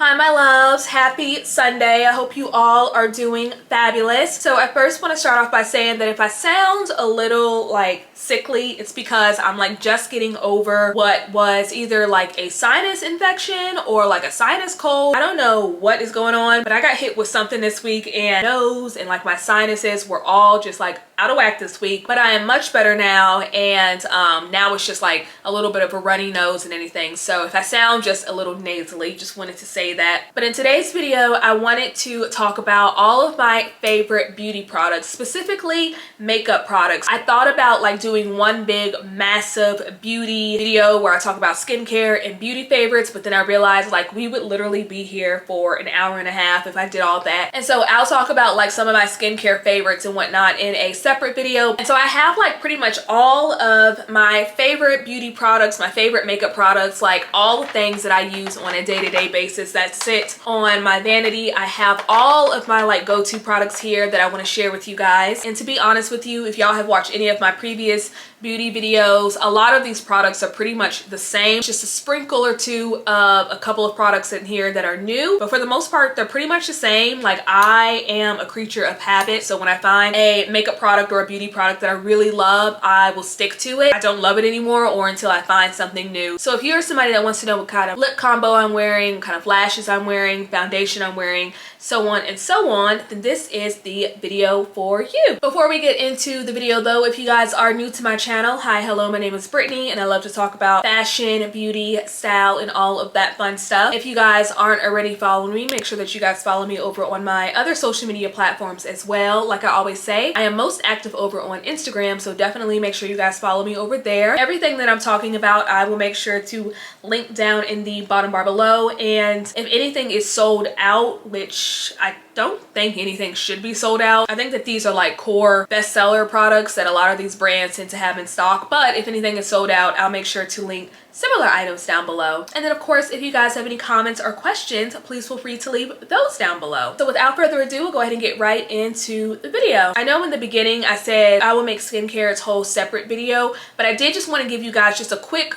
Hi my loves, happy Sunday. I hope you all are doing fabulous. So I first want to start off by saying that if I sound a little sickly, it's because I'm just getting over what was either a sinus infection or a sinus cold. I don't know what is going on, but I got hit with something this week and my nose and my sinuses were all just out of whack this week. But I am much better now, and now it's just a little bit of a runny nose and anything. So if I sound just a little nasally, just wanted to say that. But in today's video, I wanted to talk about all of my favorite beauty products, specifically makeup products. I thought about doing one big massive beauty video where I talk about skincare and beauty favorites, but then I realized we would literally be here for an hour and a half if I did all that. And so I'll talk about some of my skincare favorites and whatnot in a separate video. And so I have pretty much all of my favorite beauty products, my favorite makeup products, all the things that I use on a day-to-day basis that sit on my vanity. I have all of my go-to products here that I want to share with you guys. And to be honest with you, if y'all have watched any of my previous beauty videos, a lot of these products are pretty much the same, just a sprinkle or two of a couple of products in here that are new, but for the most part they're pretty much the same. I am a creature of habit, so when I find a makeup product or a beauty product that I really love, I will stick to it. I don't love it anymore or until I find something new. So if you're somebody that wants to know what kind of lip combo I'm wearing, what kind of lashes I'm wearing, foundation I'm wearing, so on and so on, then this is the video for you. Before we get into the video though, if you guys are new to my channel, hi, hello, my name is Brittany and I love to talk about fashion, beauty, style, and all of that fun stuff. If you guys aren't already following me, make sure that you guys follow me over on my other social media platforms as well. Like I always say, I am most active over on Instagram, so definitely make sure you guys follow me over there. Everything that I'm talking about, I will make sure to link down in the bottom bar below. And if anything is sold out, which I don't think anything should be sold out. I think that these are core bestseller products that a lot of these brands tend to have in stock, but if anything is sold out, I'll make sure to link similar items down below. And then of course, if you guys have any comments or questions, please feel free to leave those down below. So without further ado, we'll go ahead and get right into the video. I know in the beginning I said I will make skincare its whole separate video, but I did just want to give you guys just a quick,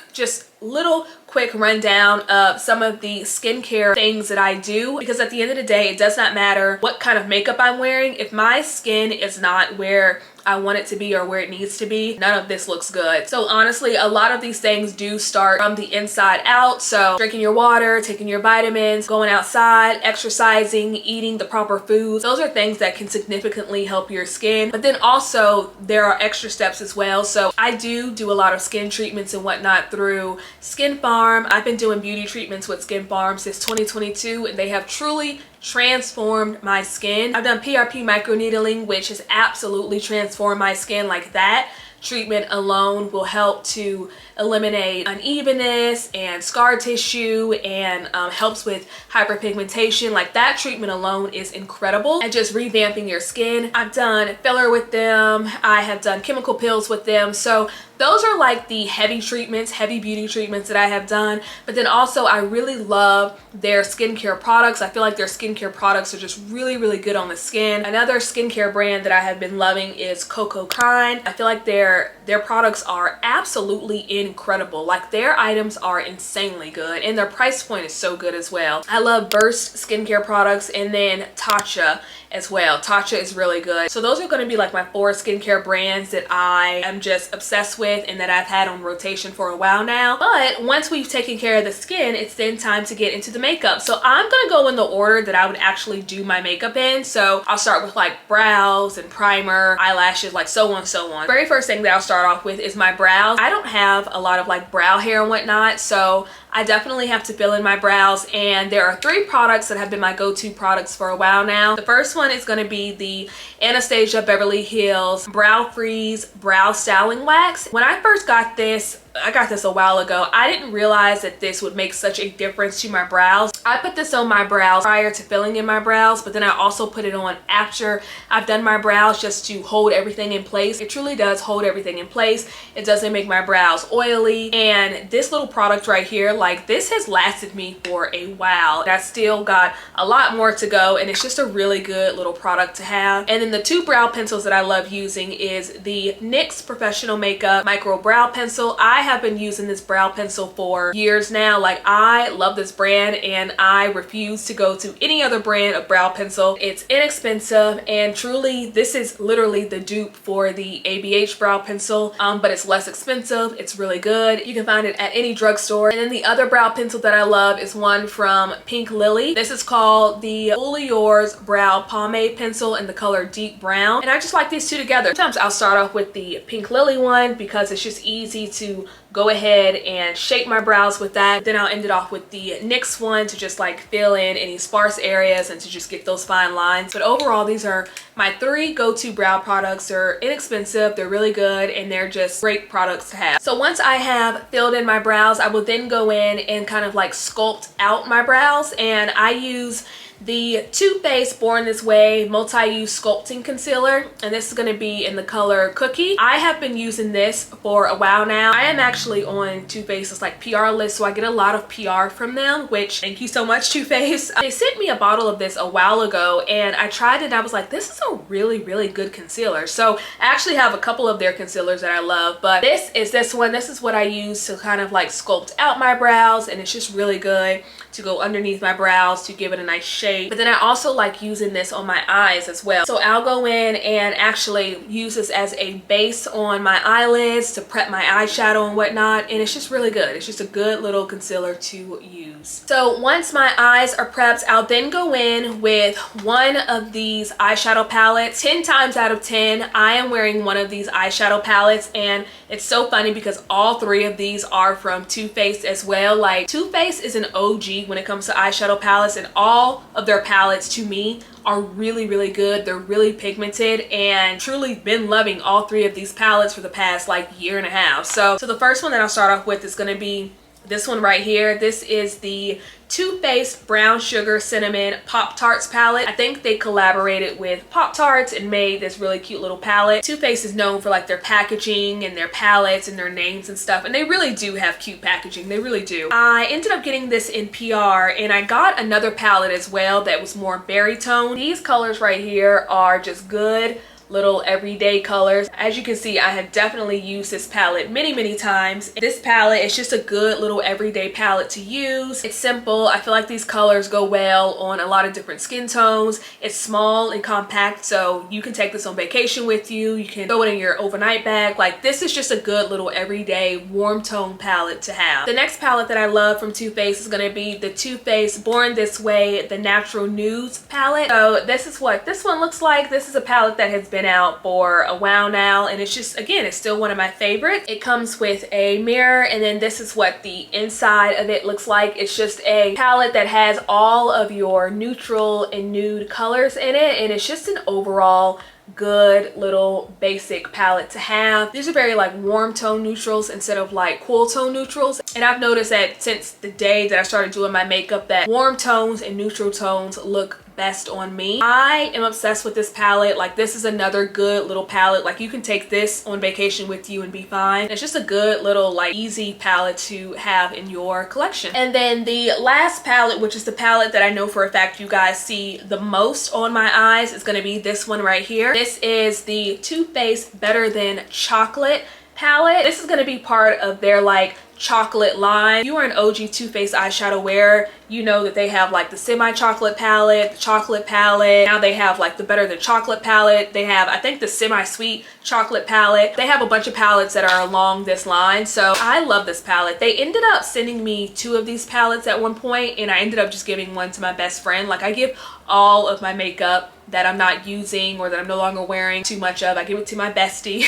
little quick rundown of some of the skincare things that I do, because at the end of the day, it does not matter what kind of makeup I'm wearing. If my skin is not where I want it to be or where it needs to be, none of this looks good. So honestly, a lot of these things do start from the inside out. So drinking your water, taking your vitamins, going outside, exercising, eating the proper foods, those are things that can significantly help your skin. But then also there are extra steps as well. So I do a lot of skin treatments and whatnot through Skin Farm. I've been doing beauty treatments with Skin Farm since 2022 and they have truly transformed my skin. I've done PRP microneedling, which has absolutely transformed my skin. That treatment alone will help to eliminate unevenness and scar tissue and helps with hyperpigmentation. That treatment alone is incredible at just revamping your skin. I've done filler with them. I have done chemical peels with them. So those are the heavy treatments, heavy beauty treatments that I have done. But then also I really love their skincare products. I feel like their skincare products are just really, really good on the skin. Another skincare brand that I have been loving is Coco Kind. I feel like their products are absolutely incredible. Their items are insanely good and their price point is so good as well. I love Burst skincare products and then Tatcha as well. Tatcha is really good. So those are going to be my 4 skincare brands that I am just obsessed with and that I've had on rotation for a while now. But once we've taken care of the skin, it's then time to get into the makeup. So I'm going to go in the order that I would actually do my makeup in. So I'll start with brows and primer, eyelashes, so on, so on. Very first thing that I'll start off with is my brows. I don't have a lot of brow hair and whatnot, so I definitely have to fill in my brows, and there are 3 products that have been my go-to products for a while now. The first one is going to be the Anastasia Beverly Hills Brow Freeze Brow Styling Wax. When I first got this, I got this a while ago. I didn't realize that this would make such a difference to my brows. I put this on my brows prior to filling in my brows, but then I also put it on after I've done my brows just to hold everything in place. It truly does hold everything in place. It doesn't make my brows oily. And this little product right here, this has lasted me for a while. I still got a lot more to go, and it's just a really good little product to have. And then the 2 brow pencils that I love using is the NYX Professional Makeup Micro Brow Pencil. I I have been using this brow pencil for years now. Like, I love this brand and I refuse to go to any other brand of brow pencil. It's inexpensive and truly this is literally the dupe for the ABH brow pencil, but it's less expensive. It's really good. You can find it at any drugstore. And then the other brow pencil that I love is one from Pink Lily. This is called the Fully Yours Brow Pomade Pencil in the color Deep Brown. And I just like these two together. Sometimes I'll start off with the Pink Lily one because it's just easy to go ahead and shape my brows with that. Then I'll end it off with the NYX one to just like fill in any sparse areas and to just get those fine lines. But overall, these are my 3 go-to brow products. They're inexpensive, they're really good, and they're just great products to have. So once I have filled in my brows, I will then go in and kind of like sculpt out my brows, and I use the Too Faced Born This Way Multi-Use Sculpting Concealer, and this is going to be in the color Cookie. I have been using this for a while now. I am actually on Too Faced's like PR list, so I get a lot of PR from them, which thank you so much, Too Faced. They sent me a bottle of this a while ago and I tried it and I was like, this is a really, really good concealer. So I actually have a couple of their concealers that I love, but this is this one. This is what I use to kind of like sculpt out my brows, and it's just really good to go underneath my brows to give it a nice shape. But then I also like using this on my eyes as well. So I'll go in and actually use this as a base on my eyelids to prep my eyeshadow and whatnot, and it's just really good. It's just a good little concealer to use. So once my eyes are prepped, I'll then go in with one of these eyeshadow palettes. 10 times out of 10, I am wearing one of these eyeshadow palettes, and it's so funny because all 3 of these are from Too Faced as well. Like, Too Faced is an OG when it comes to eyeshadow palettes, and all of their palettes to me are really, really good. They're really pigmented, and truly been loving all 3 of these palettes for the past like year and a half. So the first one that I'll start off with is going to be this one right here. This is the Too Faced Brown Sugar Cinnamon Pop Tarts palette. I think they collaborated with Pop Tarts and made this really cute little palette. Too Faced is known for like their packaging and their palettes and their names and stuff, and they really do have cute packaging. They really do. I ended up getting this in PR, and I got another palette as well that was more berry tone. These colors right here are just good little everyday colors. As you can see, I have definitely used this palette many times. This palette is just a good little everyday palette to use. It's simple. I feel like these colors go well on a lot of different skin tones. It's small and compact, so you can take this on vacation with you. You can throw it in your overnight bag. Like, this is just a good little everyday warm tone palette to have. The next palette that I love from Too Faced is going to be the Too Faced Born This Way the Natural Nudes palette. So this is what this one looks like. This is a palette that has been out for a while now, and it's just, again, it's still one of my favorites. It comes with a mirror, and then this is what the inside of it looks like. It's just a palette that has all of your neutral and nude colors in it, and it's just an overall good little basic palette to have. These are very like warm tone neutrals instead of like cool tone neutrals, and I've noticed that since the day that I started doing my makeup that warm tones and neutral tones look best on me. I am obsessed with this palette. Like, this is another good little palette. Like, you can take this on vacation with you and be fine. It's just a good little like easy palette to have in your collection. And then the last palette, which is the palette that I know for a fact you guys see the most on my eyes, is going to be this one right here. This is the Too Faced Better Than Chocolate palette. This is going to be part of their like chocolate line. If you are an OG Too Faced eyeshadow wearer, you know that they have like the semi-chocolate palette, the chocolate palette. Now they have like the Better Than Chocolate palette. They have, I think, the semi-sweet chocolate palette. They have a bunch of palettes that are along this line. So I love this palette. They ended up sending me 2 of these palettes at one point, and I ended up just giving one to my best friend. Like, I give all of my makeup that I'm not using or that I'm no longer wearing too much of, I give it to my bestie.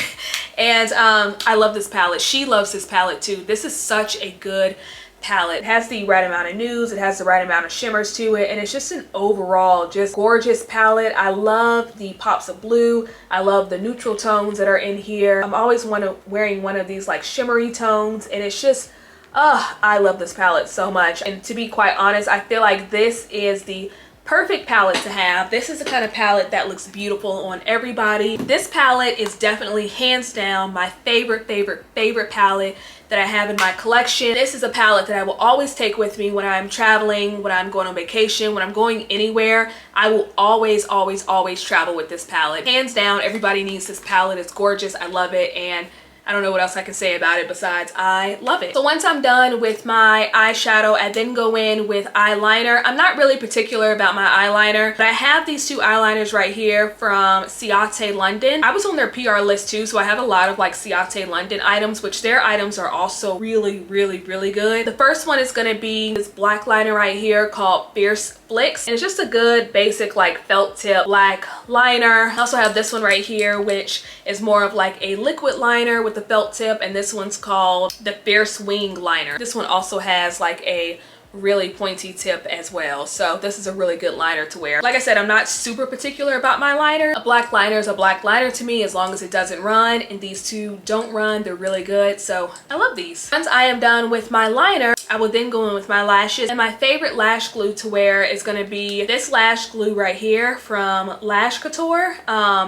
And I love this palette. She loves this palette too. This is such a good palette. It has the right amount of nudes, it has the right amount of shimmers to it, and it's just an overall just gorgeous palette. I love the pops of blue. I love the neutral tones that are in here. I'm always wearing one of these like shimmery tones, and it's just, I love this palette so much. And to be quite honest, I feel like this is the perfect palette to have. This is the kind of palette that looks beautiful on everybody. This palette is definitely hands down my favorite palette that I have in my collection. This is a palette that I will always take with me when I'm traveling, when I'm going on vacation, when I'm going anywhere. I will always travel with this palette. Hands down, everybody needs this palette. It's gorgeous. I love it, and I don't know what else I can say about it besides I love it. So once I'm done with my eyeshadow, I then go in with eyeliner. I'm not really particular about my eyeliner, but I have these two eyeliners right here from Ciate London. I was on their PR list too, so I have a lot of like Ciate London items, which their items are also really good. The first one is going to be this black liner right here called Fierce Flicks, and it's just a good basic like felt tip black liner. I also have this one right here, which is more of like a liquid liner with the felt tip, and this one's called the Fierce Wing Liner. This one also has like a really pointy tip as well, so this is a really good liner to wear. Like I said, I'm not super particular about my liner. A black liner is a black liner to me as long as it doesn't run, and these two don't run. They're really good, so I love these. Once I am done with my liner, I will then go in with my lashes, and my favorite lash glue to wear is going to be this lash glue right here from Lash Couture.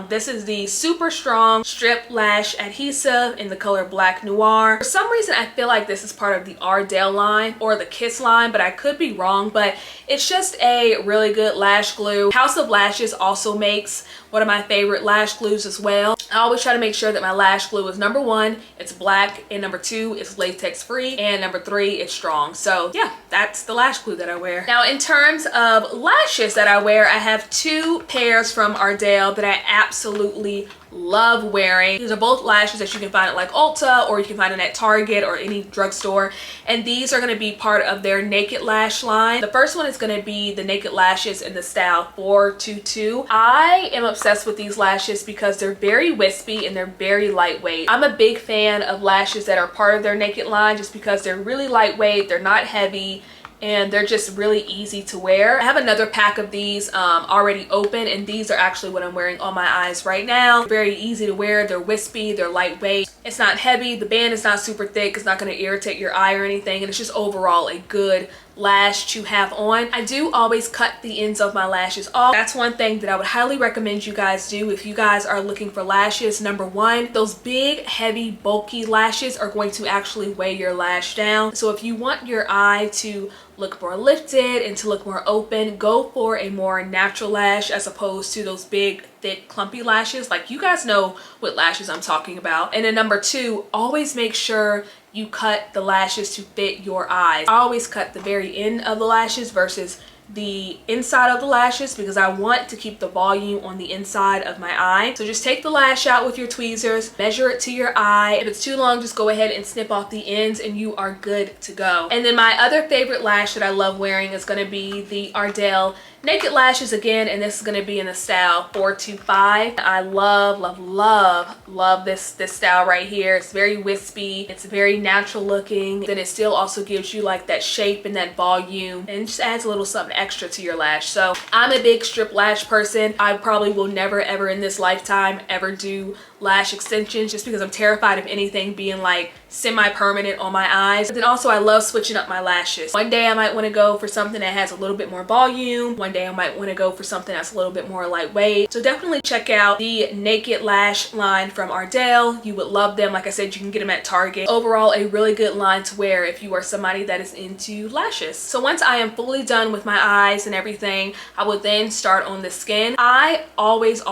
This is the super strong strip lash adhesive in the color Black Noir. For some reason I feel like this is part of the Ardell line or the Kiss line, but I could be wrong. But it's just a really good lash glue. House of Lashes also makes one of my favorite lash glues as well. I always try to make sure that my lash glue is number 1, it's black, and number 2, it's latex free, and number 3, it's strong. So yeah, that's the lash glue that I wear. Now in terms of lashes that I wear, I have 2 pairs from Ardell that I absolutely love wearing. These are both lashes that you can find at like Ulta, or you can find them at Target or any drugstore, and these are going to be part of their Naked Lash line. The first one is going to be the Naked Lashes in the style 422. I am obsessed with these lashes because they're very wispy and they're very lightweight. I'm a big fan of lashes that are part of their Naked line just because they're really lightweight, they're not heavy, and they're just really easy to wear. I have another pack of these already open, and these are actually what I'm wearing on my eyes right now. They're very easy to wear, they're wispy, they're lightweight, it's not heavy, the band is not super thick, it's not going to irritate your eye or anything, and it's just overall a good lash to have on. I do always cut the ends of my lashes off. That's one thing that I would highly recommend you guys do if you guys are looking for lashes. Number 1, those big, heavy, bulky lashes are going to actually weigh your lash down. So if you want your eye to look more lifted and to look more open, go for a more natural lash as opposed to those big, thick, clumpy lashes. Like, you guys know what lashes I'm talking about. And then number 2, always make sure you cut the lashes to fit your eyes. I always cut the very end of the lashes versus the inside of the lashes because I want to keep the volume on the inside of my eye. So just take the lash out with your tweezers, measure it to your eye. If it's too long, just go ahead and snip off the ends and you are good to go. And then my other favorite lash that I love wearing is going to be the Ardell Naked Lashes again, and this is going to be in the style 425. I love this style right here. It's very wispy, it's very natural looking, then it still also gives you like that shape and that volume, and just adds a little something extra to your lash. So I'm a big strip lash person. I probably will never ever in this lifetime ever do lash extensions just because I'm terrified of anything being like semi-permanent on my eyes. But then also I love switching up my lashes. One day I might want to go for something that has a little bit more volume. One day I might want to go for something that's a little bit more lightweight. So definitely check out the Naked Lash line from Ardell. You would love them. Like I said, you can get them at Target. Overall, a really good line to wear if you are somebody that is into lashes. So once I am fully done with my eyes and everything, I would then start on the skin. I always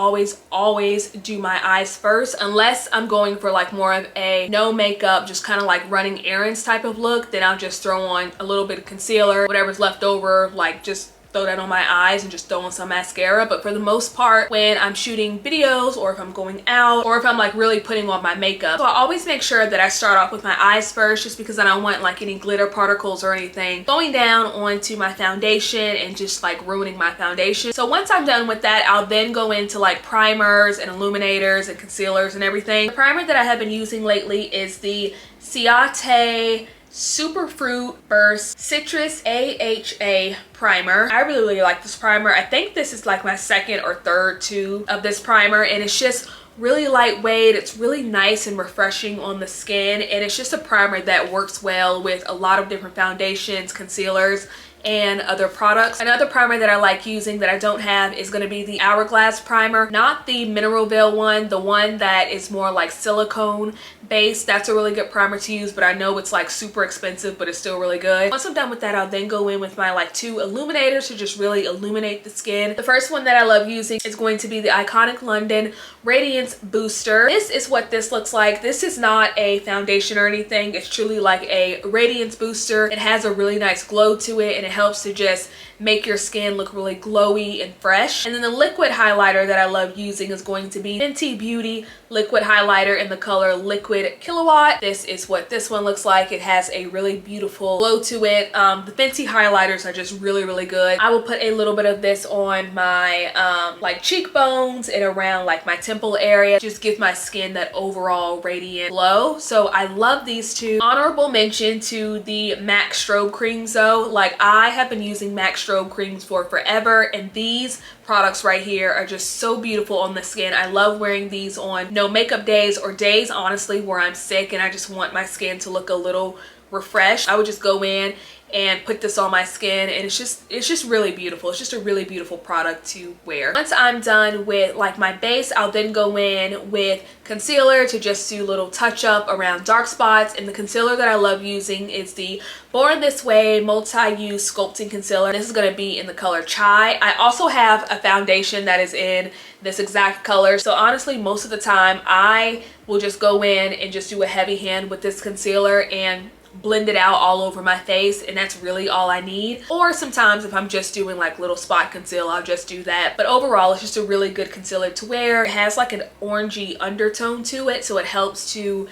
do my eyes first, unless I'm going for like more of a no makeup, just kind of like running errands type of look. Then I'll just throw on a little bit of concealer, whatever's left over, like just throw that on my eyes and just throw on some mascara. But for the most part, when I'm shooting videos or if I'm going out or if I'm like really putting on my makeup, so I always make sure that I start off with my eyes first, just because I don't want like any glitter particles or anything going down onto my foundation and just like ruining my foundation. So once I'm done with that, I'll then go into like primers and illuminators and concealers and everything. The primer that I have been using lately is the Ciate Superfruit Burst Citrus AHA primer. I really like this primer. I think this is like my second or third tube of this primer, and it's just really lightweight. It's really nice and refreshing on the skin, and it's just a primer that works well with a lot of different foundations, concealers, and other products. Another primer that I like using that I don't have is going to be the Hourglass primer, not the Mineral Veil one, the one that is more like silicone based. That's a really good primer to use, but I know it's like super expensive, but it's still really good. Once I'm done with that, I'll then go in with my like 2 illuminators to just really illuminate the skin. The first one that I love using is going to be the Ciate London Radiance Booster. This is what this looks like. This is not a foundation or anything. It's truly like a radiance booster. It has a really nice glow to it, and it helps to just make your skin look really glowy and fresh. And then the liquid highlighter that I love using is going to be Fenty Beauty liquid highlighter in the color Liquid Kilowatt. This is what this one looks like. It has a really beautiful glow to it. The Fenty highlighters are just really good. I will put a little bit of this on my like cheekbones and around like my temple area. Just give my skin that overall radiant glow. So I love these two. Honorable mention to the MAC strobe creams though. Like I have been using MAC strobe creams for forever, and these products right here are just so beautiful on the skin. I love wearing these on no makeup days or days honestly where I'm sick and I just want my skin to look a little refreshed. I would just go in and put this on my skin, and it's just really beautiful. It's just a really beautiful product to wear. Once I'm done with like my base, I'll then go in with concealer to just do a little touch up around dark spots. And the concealer that I love using is the Born This Way multi-use sculpting concealer. This is going to be in the color Chai. I also have a foundation that is in this exact color, so honestly most of the time I will just go in and just do a heavy hand with this concealer and blend it out all over my face, and that's really all I need. Or sometimes if I'm just doing like little spot conceal, I'll just do that. But overall it's just a really good concealer to wear. It has like an orangey undertone to it, so it helps to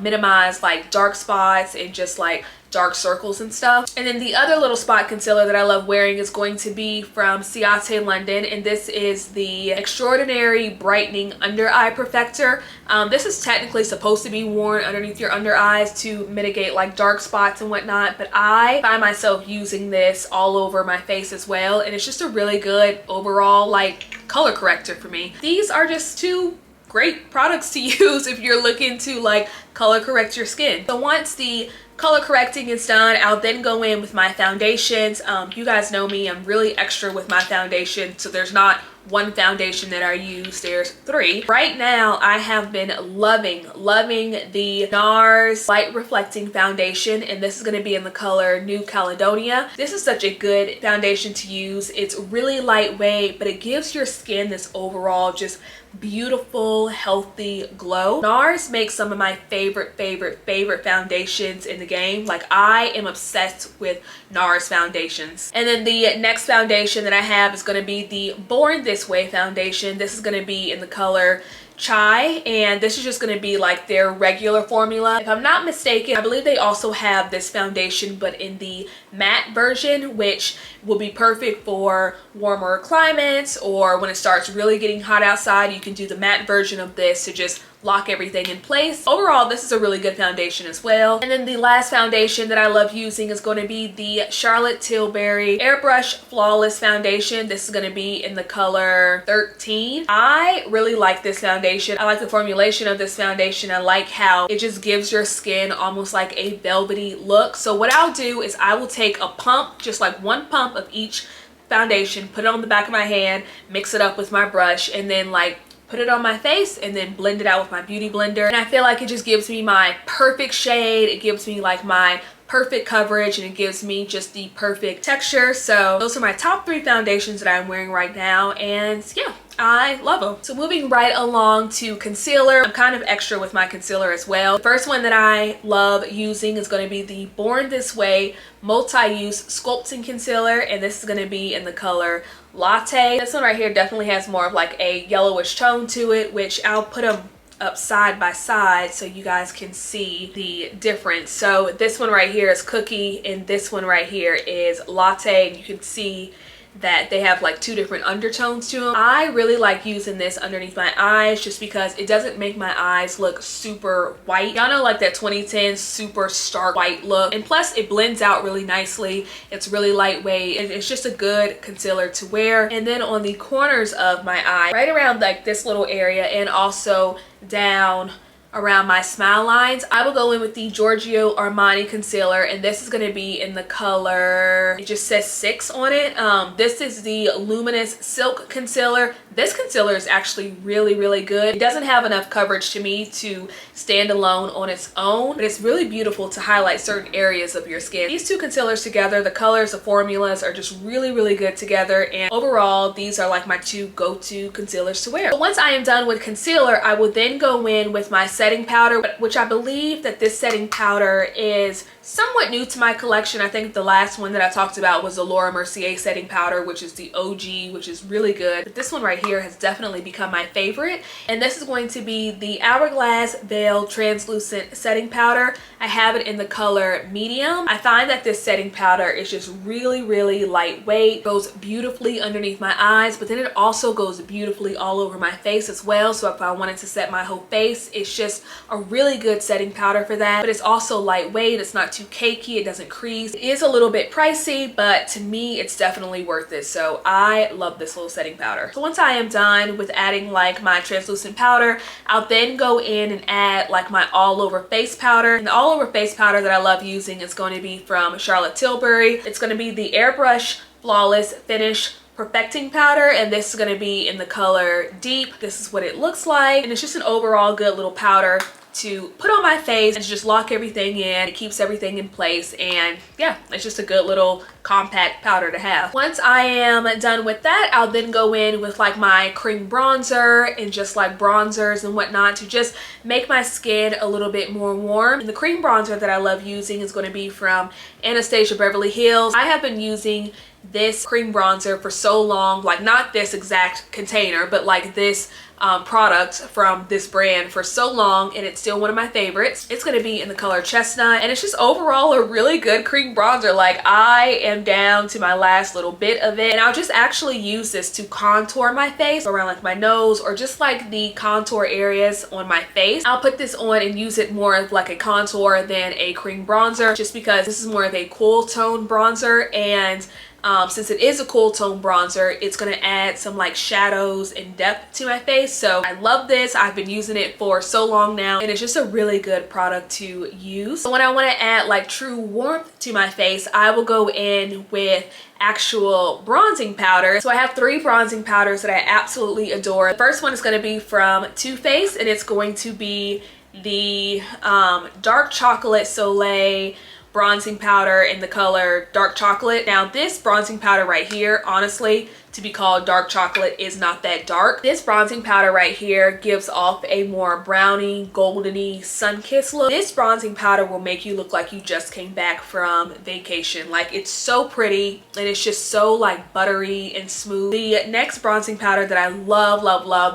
minimize like dark spots and just like dark circles and stuff. And then the other little spot concealer that I love wearing is going to be from Ciate London, and this is the Extraordinary Brightening Under Eye Perfector. This is technically supposed to be worn underneath your under eyes to mitigate like dark spots and whatnot, but I find myself using this all over my face as well, and it's just a really good overall like color corrector for me. These are just two great products to use if you're looking to like color correct your skin. So once the color correcting is done, I'll then go in with my foundations. You guys know me, I'm really extra with my foundation, so there's not one foundation that I use, there's 3. Right now I have been loving the NARS Light Reflecting Foundation, and this is going to be in the color New Caledonia. This is such a good foundation to use. It's really lightweight, but it gives your skin this overall just beautiful healthy glow. NARS makes some of my favorite foundations in the game. Like I am obsessed with NARS foundations. And then the next foundation that I have is going to be the Born This Way foundation. This is going to be in the color Chai, and this is just going to be like their regular formula. If I'm not mistaken, I believe they also have this foundation but in the matte version, which will be perfect for warmer climates, or when it starts really getting hot outside, you can do the matte version of this to just lock everything in place. Overall, this is a really good foundation as well. And then the last foundation that I love using is going to be the Charlotte Tilbury Airbrush Flawless Foundation. This is going to be in the color 13. I really like this foundation. I like the formulation of this foundation. I like how it just gives your skin almost like a velvety look. So what I'll do is I will take a pump, just like one pump of each foundation, put it on the back of my hand, mix it up with my brush, and then like put it on my face and then blend it out with my beauty blender. And I feel like it just gives me my perfect shade. It gives me like my perfect coverage, and it gives me just the perfect texture. So those are my top 3 foundations that I'm wearing right now, and yeah, I love them. So moving right along to concealer, I'm kind of extra with my concealer as well. The first one that I love using is going to be the Born This Way multi-use sculpting concealer, and this is going to be in the color Latte. This one right here definitely has more of like a yellowish tone to it, which I'll put them up side by side so you guys can see the difference. So this one right here is Cookie, and this one right here is Latte, and you can see that they have like 2 different undertones to them. I really like using this underneath my eyes just because it doesn't make my eyes look super white. Y'all know like that 2010 super stark white look, and plus it blends out really nicely. It's really lightweight, and it's just a good concealer to wear. And then on the corners of my eye, right around like this little area, and also down around my smile lines, I will go in with the Giorgio Armani concealer, and this is going to be in the color, it just says 6 on it. This is the Luminous Silk Concealer. This concealer is actually really good. It doesn't have enough coverage to me to stand alone on its own, but it's really beautiful to highlight certain areas of your skin. These two concealers together, the colors, the formulas are just really good together, and overall these are like my two go-to concealers to wear. So once I am done with concealer, I will then go in with my setting powder, which I believe that this setting powder is somewhat new to my collection. I think the last one that I talked about was the Laura Mercier setting powder, which is the OG, which is really good. But this one right here has definitely become my favorite, and this is going to be the Hourglass Veil Translucent Setting Powder. I have it in the color medium. I find that this setting powder is just really lightweight, goes beautifully underneath my eyes, but then it also goes beautifully all over my face as well. So if I wanted to set my whole face, it's just a really good setting powder for that. But it's also lightweight, it's not too cakey, it doesn't crease. It is a little bit pricey, but to me it's definitely worth it. So I love this little setting powder. So once I am done with adding like my translucent powder, I'll then go in and add like my all over face powder. And the all over face powder that I love using is going to be from Charlotte Tilbury. It's going to be the Airbrush Flawless Finish Perfecting Powder, and this is going to be in the color Deep. This is what it looks like, and it's just an overall good little powder to put on my face and just lock everything in. It keeps everything in place, and yeah, it's just a good little compact powder to have. Once I am done with that, I'll then go in with like my cream bronzer and just like bronzers and whatnot to just make my skin a little bit more warm. And the cream bronzer that I love using is going to be from Anastasia Beverly Hills. I have been using this cream bronzer for so long, like not this exact container, but like this product from this brand for so long, and it's still one of my favorites. It's going to be in the color Chestnut, and it's just overall a really good cream bronzer. Like I am down to my last little bit of it, and I'll just actually use this to contour my face around like my nose or just like the contour areas on my face. I'll put this on and use it more of like a contour than a cream bronzer, just because this is more of a cool tone bronzer, and since it is a cool tone bronzer, it's going to add some like shadows and depth to my face. So I love this. I've been using it for so long now, and it's just a really good product to use. So when I want to add like true warmth to my face, I will go in with actual bronzing powder. So I have 3 bronzing powders that I absolutely adore. The first one is going to be from Too Faced, and it's going to be the Dark Chocolate Soleil bronzing powder in the color Dark Chocolate. Now this bronzing powder right here, honestly, to be called dark chocolate is not that dark. This bronzing powder right here gives off a more brownie, goldeny, sun-kissed look. This bronzing powder will make you look like you just came back from vacation. Like, it's so pretty, and it's just so like buttery and smooth. The next bronzing powder that I love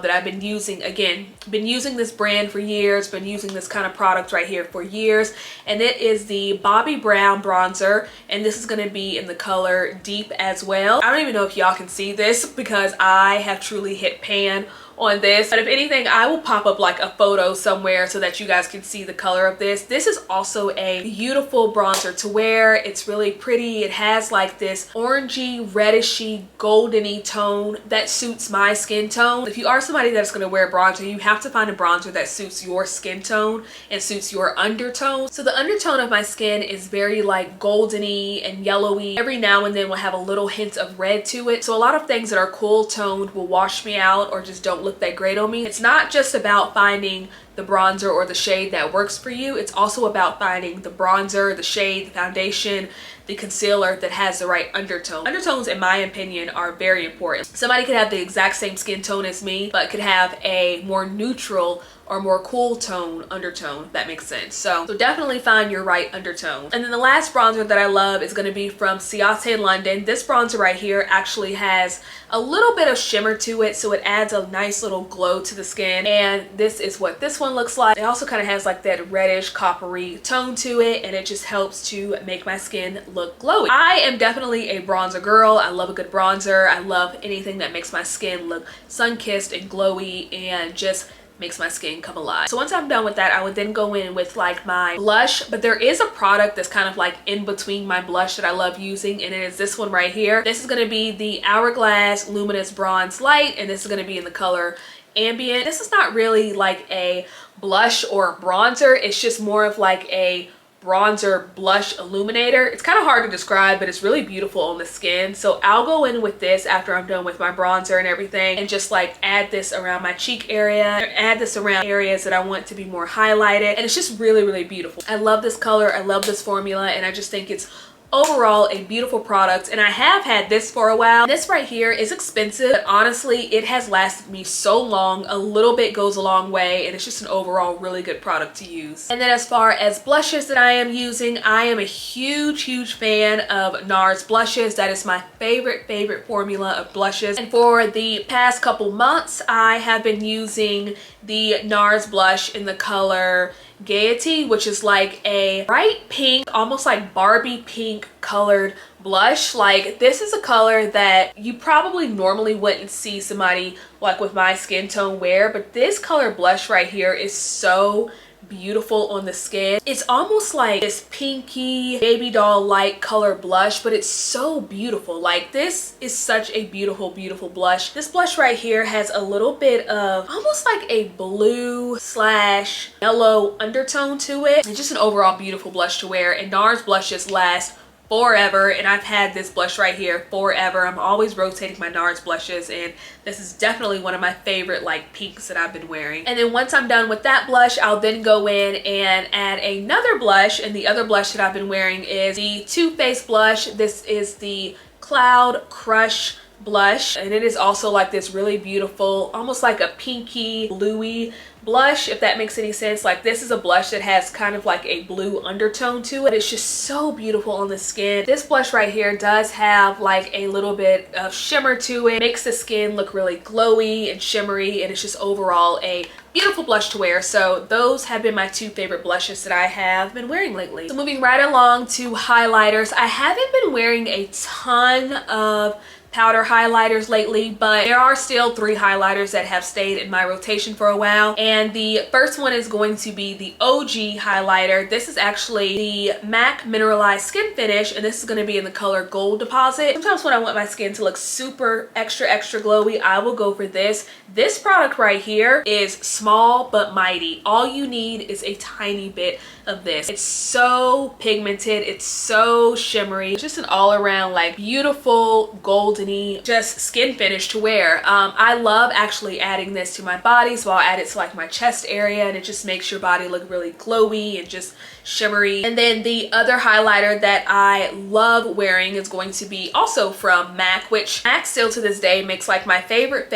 that I've been using, again, been using this brand for years, been using this kind of product right here for years, and it is the Bobbi Brown bronzer, and this is going to be in the color Deep as well. I don't even know if y'all can see this because I have truly hit pan on this, but if anything, I will pop up like a photo somewhere so that you guys can see the color of this. This is also a beautiful bronzer to wear. It's really pretty. It has like this orangey, redishy, goldeny tone that suits my skin tone. If you are somebody that's going to wear bronzer, you have to find a bronzer that suits your skin tone and suits your undertone. So the undertone of my skin is very like goldeny and yellowy. Every now and then we'll have a little hint of red to it. So a lot of things that are cool toned will wash me out or just don't look that great on me. It's not just about finding the bronzer or the shade that works for you. It's also about finding the bronzer, the shade, the foundation, the concealer that has the right undertone. Undertones, in my opinion, are very important. Somebody could have the exact same skin tone as me, but could have a more neutral or more cool tone undertone, if that makes sense. So definitely find your right undertone. And then the last bronzer that I love is going to be from Ciate London. This bronzer right here actually has a little bit of shimmer to it, so it adds a nice little glow to the skin, and this is what this one looks like. It also kind of has like that reddish coppery tone to it, and it just helps to make my skin look glowy. I am definitely a bronzer girl. I love a good bronzer. I love anything that makes my skin look sun-kissed and glowy and just makes my skin come alive. So once I'm done with that, I would then go in with like my blush, but there is a product that's kind of like in between my blush that I love using, and it is this one right here. This is going to be the Hourglass Luminous Bronze Light, and this is going to be in the color ambient. This is not really like a blush or bronzer. It's just more of like a bronzer blush illuminator. It's kind of hard to describe, but it's really beautiful on the skin. So I'll go in with this after I'm done with my bronzer and everything, and just like add this around my cheek area, add this around areas that I want to be more highlighted, and it's just really, really beautiful. I love this color, I love this formula, and I just think it's overall a beautiful product. And I have had this for a while. This right here is expensive, but honestly it has lasted me so long. A little bit goes a long way, and it's just an overall really good product to use. And then as far as blushes that I am using, I am a huge fan of NARS blushes. That is my favorite formula of blushes, and for the past couple months I have been using the NARS blush in the color Gaiety, which is like a bright pink, almost like Barbie pink colored blush. Like, this is a color that you probably normally wouldn't see somebody like with my skin tone wear, but this color blush right here is so beautiful on the skin. It's almost like this pinky baby doll like color blush, but it's so beautiful. Like, this is such a beautiful blush. This blush right here has a little bit of almost like a blue slash yellow undertone to it. It's just an overall beautiful blush to wear, and NARS blushes last forever, and I've had this blush right here forever. I'm always rotating my NARS blushes, and this is definitely one of my favorite like pinks that I've been wearing. And then once I'm done with that blush, I'll then go in and add another blush, and the other blush that I've been wearing is the Too Faced blush. This is the Cloud Crush blush, and it is also like this really beautiful, almost like a pinky bluey blush, if that makes any sense. Like, this is a blush that has kind of like a blue undertone to it. It's just so beautiful on the skin. This blush right here does have like a little bit of shimmer to it, makes the skin look really glowy and shimmery, and it's just overall a beautiful blush to wear. So those have been my two favorite blushes that I have been wearing lately. So moving right along to highlighters, I haven't been wearing a ton of powder highlighters lately, but there are still 3 highlighters that have stayed in my rotation for a while, and the first one is going to be the OG highlighter. This is actually the MAC Mineralized Skin Finish, and this is going to be in the color Gold Deposit. Sometimes when I want my skin to look super extra glowy, I will go for this. This product right here is small but mighty. All you need is a tiny bit of this. It's so pigmented, it's so shimmery, it's just an all-around like beautiful goldeny just skin finish to wear. I love actually adding this to my body, so I'll add it to like my chest area, and it just makes your body look really glowy and just shimmery. And then the other highlighter that I love wearing is going to be also from MAC, which MAC still to this day makes like my favorite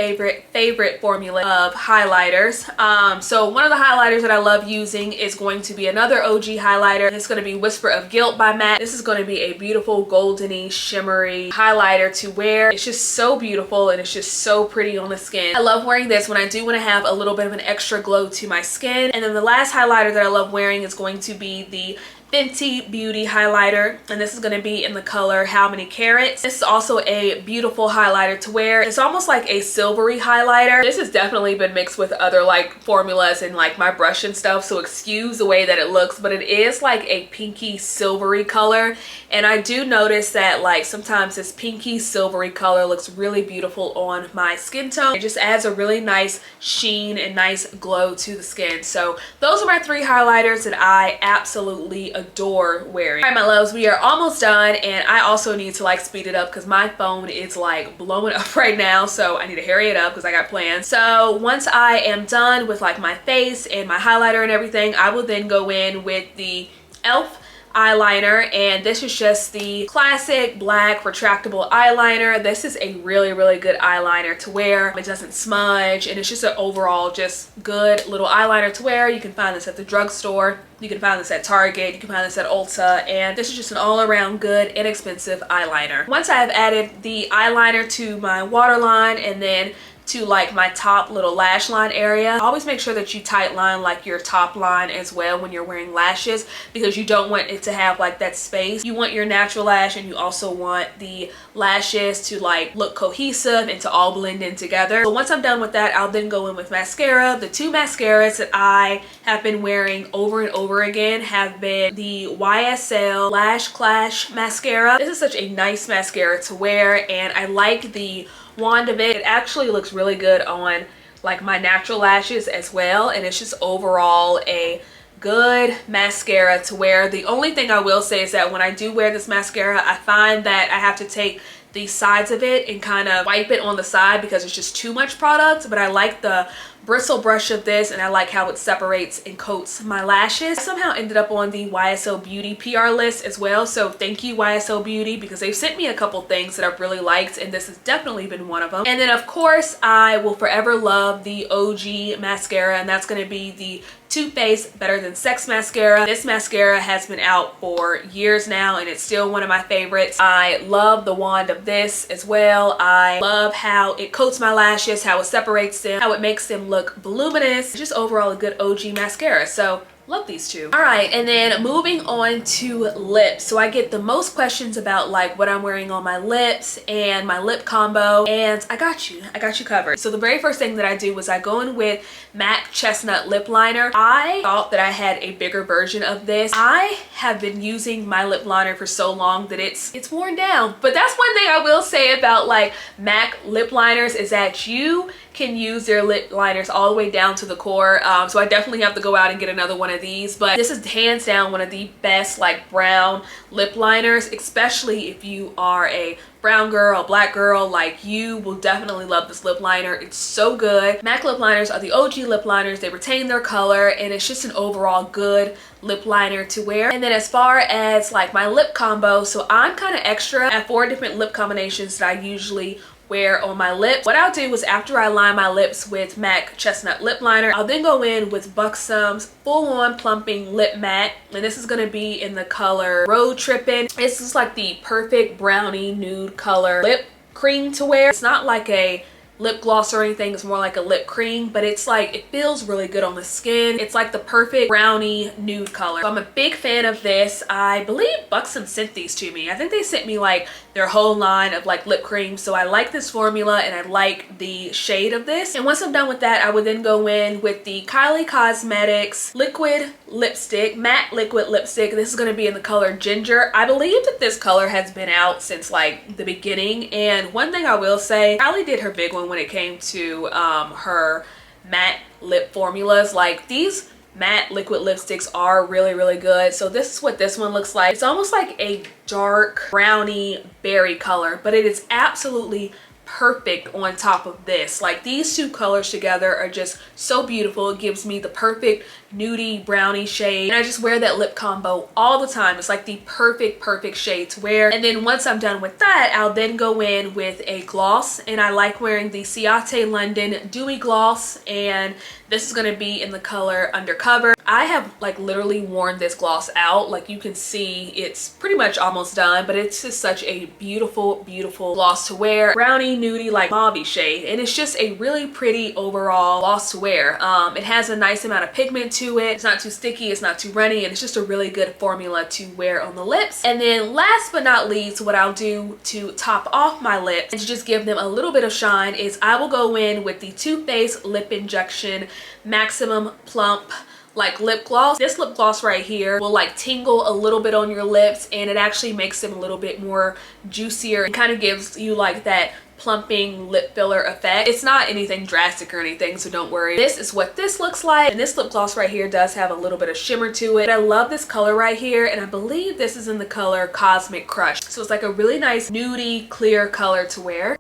formula of highlighters. So one of the highlighters that I love using is going to be another OG highlighter. It's going to be Whisper of Guilt by MAC. This is going to be a beautiful goldeny shimmery highlighter to wear. It's just so beautiful, and it's just so pretty on the skin. I love wearing this when I do want to have a little bit of an extra glow to my skin. And then the last highlighter that I love wearing is going to be the Fenty Beauty highlighter, and this is going to be in the color How Many Carats. This is also a beautiful highlighter to wear. It's almost like a silvery highlighter. This has definitely been mixed with other like formulas and like my brush and stuff, so excuse the way that it looks, but it is like a pinky silvery color. And I do notice that like sometimes this pinky silvery color looks really beautiful on my skin tone. It just adds a really nice sheen and nice glow to the skin. So those are my 3 highlighters that I absolutely adore wearing. All right, my loves, we are almost done, and I also need to like speed it up because my phone is like blowing up right now, so I need to hurry it up because I got plans. So once I am done with like my face and my highlighter and everything, I will then go in with the e.l.f. eyeliner, and this is just the classic black retractable eyeliner. This is a really good eyeliner to wear. It doesn't smudge, and it's just an overall just good little eyeliner to wear. You can find this at the drugstore, you can find this at Target, you can find this at Ulta, and this is just an all-around good, inexpensive eyeliner. Once I have added the eyeliner to my waterline and then to like my top little lash line area, always make sure that you tight line like your top line as well when you're wearing lashes, because you don't want it to have like that space. You want your natural lash, and you also want the lashes to like look cohesive and to all blend in together. So once I'm done with that, I'll then go in with mascara. The 2 mascaras that I have been wearing over and over again have been the YSL Lash Clash mascara. This is such a nice mascara to wear, and I like the wand of it. It actually looks really good on like my natural lashes as well, and it's just overall a good mascara to wear. The only thing I will say is that when I do wear this mascara, I find that I have to take the sides of it and kind of wipe it on the side because it's just too much product. But I like the bristle brush of this, and I like how it separates and coats my lashes. I somehow ended up on the YSL Beauty PR list as well, so thank you YSL Beauty, because they've sent me a couple things that I've really liked, and this has definitely been one of them. And then of course I will forever love the OG mascara, and that's going to be the Too Faced Better Than Sex mascara. This mascara has been out for years now, and it's still one of my favorites. I love the wand of this as well. I love how it coats my lashes, how it separates them, how it makes them look voluminous. Just overall a good OG mascara. So love these two. All right, and then moving on to lips. So I get the most questions about like what I'm wearing on my lips and my lip combo, and I got you covered. So the very first thing that I do was I go in with MAC Chestnut Lip Liner. I thought that I had a bigger version of this. I have been using my lip liner for so long that it's worn down. But that's one thing I will say about like MAC lip liners, is that you can use their lip liners all the way down to the core. So I definitely have to go out and get another one of these, but this is hands down one of the best like brown lip liners, especially if you are a brown girl, black girl. Like, you will definitely love this lip liner. It's so good. MAC lip liners are the OG lip liners. They retain their color, and it's just an overall good lip liner to wear. And then as far as like my lip combo, so I'm kind of extra. I have 4 different lip combinations that I usually wear on my lips. What I'll do is after I line my lips with MAC Chestnut Lip Liner, I'll then go in with Buxom's Full On Plumping Lip Matte, and this is going to be in the color Road Trippin'. This is like the perfect brownie nude color lip cream to wear. It's not like a lip gloss or anything, it's more like a lip cream, but it's like, it feels really good on the skin. It's like the perfect brownie nude color. So I'm a big fan of this. I believe Buxom sent these to me. I think they sent me like their whole line of like lip cream. So I like this formula and I like the shade of this. And once I'm done with that, I would then go in with the Kylie Cosmetics liquid lipstick, matte liquid lipstick. This is going to be in the color Ginger. I believe that this color has been out since like the beginning. And one thing I will say, Kylie did her big one when it came to her matte lip formulas. Like, these matte liquid lipsticks are really good. So this is what this one looks like. It's almost like a dark brownie berry color, but it is absolutely perfect on top of this. Like, these two colors together are just so beautiful. It gives me the perfect nudie brownie shade, and I just wear that lip combo all the time. It's like the perfect shade to wear. And then once I'm done with that, I'll then go in with a gloss, and I like wearing the Ciate London Dewy Gloss, and this is going to be in the color Undercover. I have like literally worn this gloss out. Like, you can see it's pretty much almost done, but it's just such a beautiful gloss to wear. Brownie nudie like mauvey shade, and it's just a really pretty overall gloss to wear. It has a nice amount of pigment to it. It's not too sticky, it's not too runny, and it's just a really good formula to wear on the lips. And then last but not least, what I'll do to top off my lips and to just give them a little bit of shine is I will go in with the Too Faced Lip Injection Maximum Plump like lip gloss. This lip gloss right here will like tingle a little bit on your lips, and it actually makes them a little bit more juicier and kind of gives you like that plumping lip filler effect. It's not anything drastic or anything, so don't worry. This is what this looks like, and this lip gloss right here does have a little bit of shimmer to it. I love this color right here, and I believe this is in the color Cosmic Crush. So it's like a really nice nudie clear color to wear.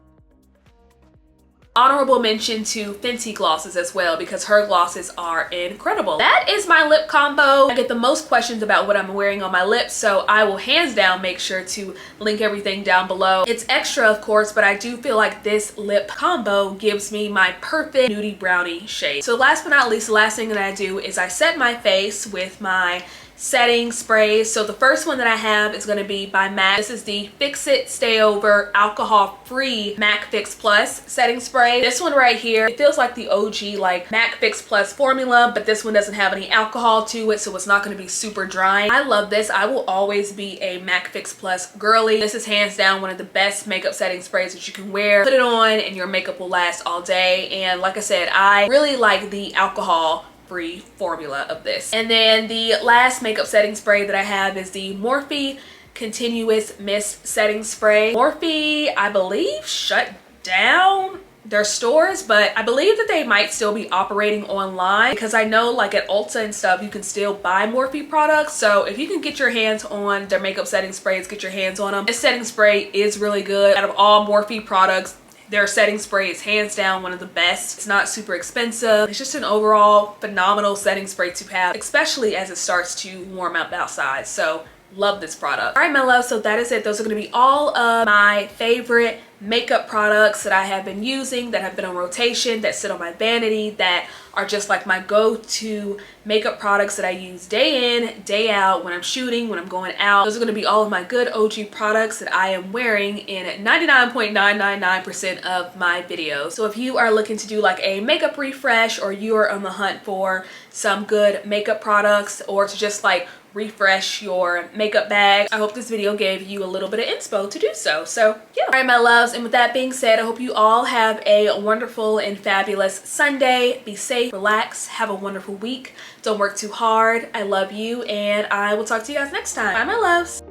Honorable mention to Fenty glosses as well, because her glosses are incredible. That is my lip combo. I get the most questions about what I'm wearing on my lips, so I will hands down make sure to link everything down below. It's extra, of course, but I do feel like this lip combo gives me my perfect nudie brownie shade. So last but not least, the last thing that I do is I set my face with my setting sprays. So the first one that I have is going to be by MAC. This is the Fix It Stay Over Alcohol Free MAC Fix Plus setting spray. This one right here, it feels like the OG like MAC Fix Plus formula, but this one doesn't have any alcohol to it, so it's not going to be super dry. I love this. I will always be a MAC Fix Plus girly. This is hands down one of the best makeup setting sprays that you can wear. Put it on and your makeup will last all day. And like I said, I really like the alcohol free formula of this. And then the last makeup setting spray that I have is the Morphe Continuous Mist Setting Spray. Morphe, I believe, shut down their stores, but I believe that they might still be operating online, because I know like at Ulta and stuff you can still buy Morphe products. So if you can get your hands on their makeup setting sprays, get your hands on them. This setting spray is really good. Out of all Morphe products, their setting spray is hands down one of the best. It's not super expensive. It's just an overall phenomenal setting spray to have, especially as it starts to warm up outside. So love this product. All right, my love, so that is it. Those are going to be all of my favorite makeup products that I have been using, that have been on rotation, that sit on my vanity, that are just like my go-to makeup products that I use day in, day out, when I'm shooting, when I'm going out. Those are going to be all of my good OG products that I am wearing in 99.999% of my videos. So if you are looking to do like a makeup refresh, or you are on the hunt for some good makeup products, or to just like refresh your makeup bag, I hope this video gave you a little bit of inspo to do so. So yeah. All right, my loves, and with that being said, I hope you all have a wonderful and fabulous Sunday. Be safe, relax, have a wonderful week. Don't work too hard. I love you, and I will talk to you guys next time. Bye, my loves.